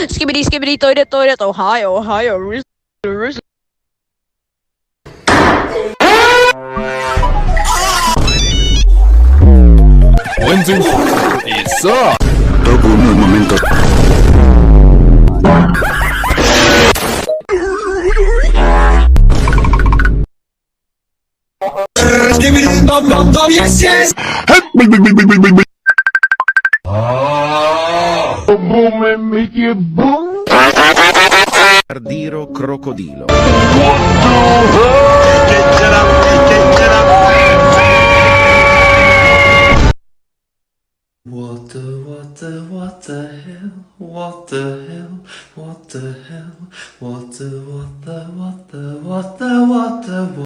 Skibbity skibbity toilet toilet Ohio Ohio Rizzz Rizzz. One, two, it's up. Dopo un momento. Yes, yes. Boom e Mickey boom. Ardiro crocodilo. What the hell, what the hell, what the hell, what the